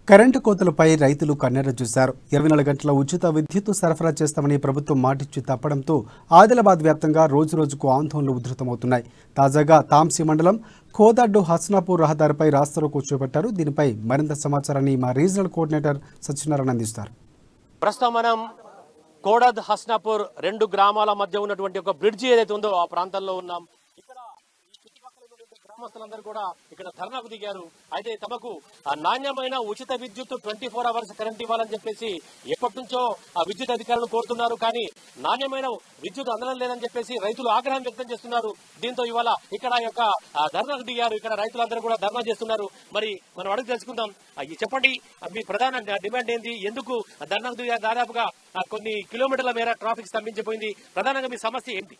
Current కోతలపై రైతులు కన్నెర చూశారు. 24 గంటల ఉచిత విద్యుత్తు సరఫరా చేస్తామని ప్రభుత్వం మాటిచ్చి తప్పడంతో ఆదిలాబాద్ వ్యాప్తంగా రోజురోజుకు ఆందోళనలు ఉధృతమవుతున్నాయి. తాజాగా తాంసీ మండలం కోదాడ్డు హస్నాపూర్ రహదారిపై రాస్తారోకో చేపట్టారు. దీనిపై మరింత సమాచారాన్ని మా రీజనల్ కోఆర్డినేటర్ సత్యనారాయణ అందిస్తారు. ప్రస్తుతం మనం కోడాద్ హస్నాపూర్ రెండు గ్రామాల మధ్య ఉన్నటువంటి ఒక బ్రిడ్జి ఏదైతే ఉందో ఆ ప్రాంతంలో ఉన్నాం. ఇక్కడ గ్రామస్తులందరూ కూడా ఇక్కడ ధర్నాకు దిగారు. అయితే తమకు నాణ్యమైన ఉచిత విద్యుత్ 24 అవర్స్ కరెంట్ ఇవ్వాలని చెప్పేసి ఎప్పటి నుంచో ఆ విద్యుత్ అధికారులు కోరుతున్నారు. కానీ నాణ్యమైన విద్యుత్ అందడం లేదని చెప్పేసి రైతులు ఆగ్రహం వ్యక్తం చేస్తున్నారు. దీంతో ఇవాళ ఇక్కడ యొక్క ధర్నాకు దిగారు. ఇక్కడ రైతులందరూ కూడా ధర్నా చేస్తున్నారు. మరి మనం అడిగి తెలుసుకుందాం. చెప్పండి, మీ ప్రధాన డిమాండ్ ఏంటి? ఎందుకు ధర్నాకు దిగారు? దాదాపుగా కొన్ని కిలోమీటర్ల మేర ట్రాఫిక్ స్తంభించిపోయింది. ప్రధానంగా మీ సమస్య ఏంటి?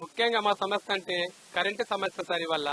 ముఖ్యంగా మా సమస్య అంటే కరెంటు సమస్య సరి వల్ల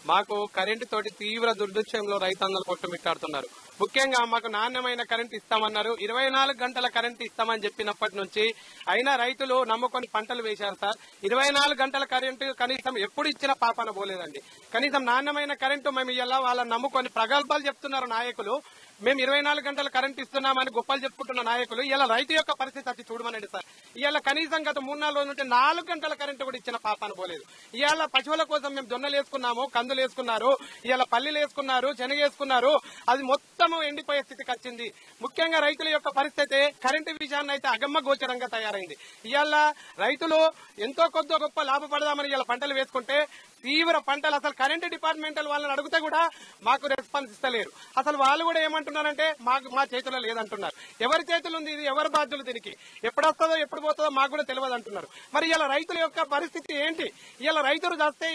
మాకు కరెంటు తోటి తీవ్ర దుర్భిక్షంలో రైతాంగలు కొట్టుమిట్టాడుతున్నారు. ముఖ్యంగా మాకు నాణ్యమైన కరెంట్ ఇస్తామన్నారు. 24 గంటల కరెంట్ ఇస్తామని చెప్పినప్పటి నుంచి అయినా రైతులు నమ్ముకొని పంటలు వేశారు సార్. 24 గంటల కరెంటు కనీసం ఎప్పుడు ఇచ్చిన పాపన పోలేదండి. కనీసం నాణ్యమైన కరెంటు మేము ఇలా వాళ్ళని నమ్ముకొని ప్రగల్భాలు చెప్తున్నారు నాయకులు. మేము 24 గంటల కరెంట్ ఇస్తున్నామని గొప్పలు చెప్పుకుంటున్న నాయకులు ఇలా రైతు యొక్క పరిస్థితి వచ్చి చూడమనండి సార్. ఇవాళ కనీసం గత 3-4 రోజుల నుండి 4 గంటల కరెంటు కూడా ఇచ్చిన పాపాన పోలేదు. ఇవాళ పశువుల కోసం మేము జొన్నలు వేసుకున్నాము, కందులు వేసుకున్నారు, ఇవాళ పల్లీలు వేసుకున్నారు, శనగ వేసుకున్నారు. అది మొత్తం ఎండిపోయే స్థితికి వచ్చింది. ముఖ్యంగా రైతుల యొక్క పరిస్థితి కరెంటు విషయాన్ని అయితే అగమ్మ గోచరంగా తయారైంది. ఇవాళ రైతులు ఎంతో కొద్ది గొప్ప లాభపడదామని ఇవాళ పంటలు వేసుకుంటే తీవ్ర పంటలు అసలు కరెంటు డిపార్ట్మెంటల్ వాళ్ళని అడిగితే కూడా మాకు రెస్పాన్స్ ఇస్తలేరు. అసలు వాళ్ళు కూడా ఏమంటున్నారంటే మా చేతిలో లేదంటున్నారు. ఎవరి చేతులు ఉంది ఇది? ఎవరి బాధ్యులు దీనికి? ఎప్పుడు వస్తుందో ఎప్పుడు పోతుందో మాకు కూడా తెలియదు అంటున్నారు. మరి ఇలా రైతుల యొక్క పరిస్థితి ఏంటి? ఇలా రైతులు చేస్తే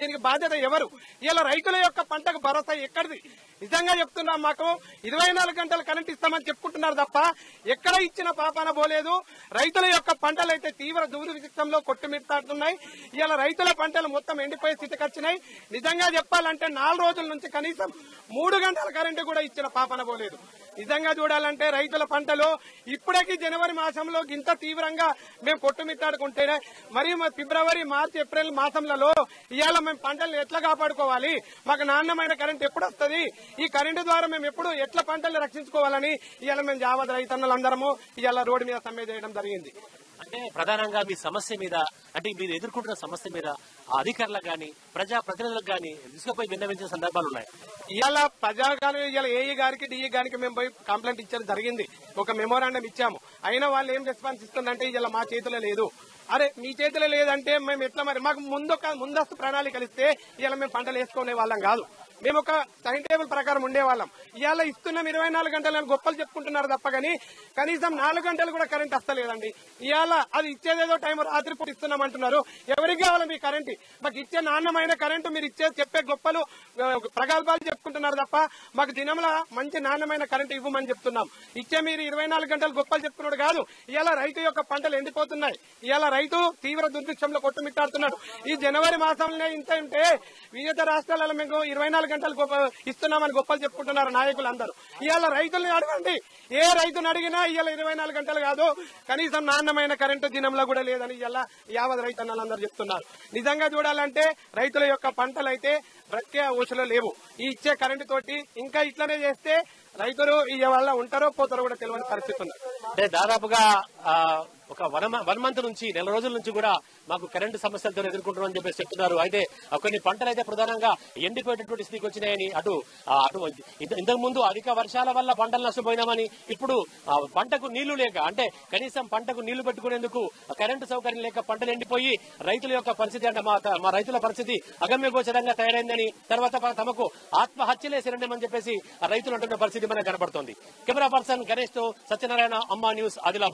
దీనికి బాధ్యత ఎవరు? ఇలా రైతుల యొక్క పంటకు భరోసా ఎక్కడిది? నిజంగా చెప్తున్నాం, మాకు 24 గంటలు కరెంట్ ఇస్తామని చెప్పుకుంటున్నారు తప్ప ఎక్కడ ఇచ్చిన పాపాన పోలేదు. రైతుల యొక్క పంటలు అయితే తీవ్ర దుర్భిక్షంలో కొట్టుమిట్టాడుతున్నాయి. ఇలా రైతుల పంటలు మొత్తం ఎండిపోయే స్థితికి వచ్చినాయి. నిజంగా చెప్పాలంటే 4 రోజుల నుంచి కనీసం 3 గంటల కరెంటు కూడా ఇచ్చిన పాపన పోలేదు. నిజంగా చూడాలంటే రైతుల పంటలు ఇప్పటికీ జనవరి మాసంలో ఇంత తీవ్రంగా మేము కొట్టుమిట్టాడుకుంటేనే మరి ఫిబ్రవరి, మార్చి, ఏప్రిల్ మాసంలలో ఇవాళ మేము పంటలు ఎట్లా కాపాడుకోవాలి? మాకు నాణ్యమైన కరెంట్ ఎప్పుడు వస్తుంది? ఈ కరెంటు ద్వారా మేము ఎప్పుడు ఎట్లా పంటలు రక్షించుకోవాలని ఇవాళ మేము జావద్ రైతన్నలందరము ఇవాళ రోడ్డు మీద సమ్మె చేయడం జరిగింది. అంటే ప్రధానంగా మీ సమస్య మీద, అంటే మీరు ఎదుర్కొంటున్న సమస్య మీద అధికారులకు గానీ ప్రజా ప్రతినిధులకు గానీ తీసుకుపోయి విన్నవించిన సందర్భాలు ఉన్నాయి. ఇవాళ ప్రజా గాని ఇవాళ ఏఈ గారికి, డిఈ గారికి మేము పోయి కంప్లైంట్ ఇచ్చడం జరిగింది. ఒక మెమోరాండం ఇచ్చాము. అయినా వాళ్ళు ఏం రెస్పాన్స్ ఇస్తుందంటే ఇవాళ మా చేతిలో లేదు. అరే మీ చేతిలో లేదంటే మేము ఎట్లా? మరి మాకు ముందస్తు ప్రణాళికలు ఇస్తే ఇవాళ మేము పంటలు వేసుకునే వాళ్ళం కాదు. మేము ఒక టైం టేబుల్ ప్రకారం ఉండేవాళ్ళం. ఇవాళ ఇస్తున్నాం 24 గంటలు గొప్పలు చెప్పుకుంటున్నారు తప్ప కానీ కనీసం 4 గంటలు కూడా కరెంట్ వస్తలేదండి. ఇవాళ అది ఇచ్చేదేదో టైం రాత్రి పూట ఇస్తున్నాం అంటున్నారు. ఎవరికి కావాలి మీ కరెంట్? మాకు ఇచ్చే నాణ్యమైన కరెంటు మీరు చెప్పే గొప్పలు ప్రగల్భాలు చెప్పుకుంటున్నారు తప్ప మాకు దినంలో మంచి నాణ్యమైన కరెంటు ఇవ్వమని చెప్తున్నాం. ఇచ్చే మీరు 24 గంటలు గొప్పలు చెప్పుకున్నాడు కాదు. ఇవాళ రైతు యొక్క పంటలు ఎండిపోతున్నాయి. ఇవాళ రైతు తీవ్ర దుర్భిక్షంలో కొట్టుమిట్టాడుతున్నాడు. ఈ జనవరి మాసంలో ఇంత ఉంటే వివిధ రాష్ట్రాలలో మేము 24 గంటలు ఇస్తున్నామని గొప్పలు చెప్పుకుంటున్నారు నాయకులు అందరూ. ఇవాళ రైతుల్ని అడగండి, ఏ రైతుని అడిగినా ఇవాళ 24 గంటలు కాదు కనీసం నాణ్యమైన కరెంటు దినంలో కూడా లేదని ఇవాళ యావత్ రైతన్నలందరూ చెప్తున్నారు. నిజంగా చూడాలంటే రైతుల యొక్క పంటలు అయితే బ్రతికే ఊసలో లేవు. ఈ ఇచ్చే కరెంటు తోటి ఇంకా ఇట్లనే చేస్తే రైతులు ఇవాళ ఉంటారో పోతారో కూడా తెలియని పరిస్థితి ఉంది. అంటే దాదాపుగా ఒక 1 మంత్ నుంచి 4 రోజుల నుంచి కూడా మాకు కరెంటు సమస్యలతో ఎదుర్కొంటున్నామని చెప్పేసి చెప్తున్నారు. అయితే కొన్ని పంటలు అయితే ప్రధానంగా ఎండిపోయేటటువంటి స్థితికి వచ్చినాయని, అటు ఇంతకు ముందు అధిక వర్షాల వల్ల పంటలు నష్టపోయినామని, ఇప్పుడు పంటకు నీళ్లు లేక, అంటే కనీసం పంటకు నీళ్లు పెట్టుకునేందుకు కరెంటు సౌకర్యం లేక పంటలు ఎండిపోయి రైతుల యొక్క పరిస్థితి, అంటే మా రైతుల పరిస్థితి అగమ్యగోచరంగా తయారైందని, తర్వాత తమకు ఆత్మహత్యలే శరణ్యమని చెప్పేసి రైతులు అంటున్న పరిస్థితి మనకు కనబడుతోంది. కెమెరా పర్సన్ గణేష్ తో సత్యనారాయణ, అమ్మా న్యూస్, ఆదిలాబాద్.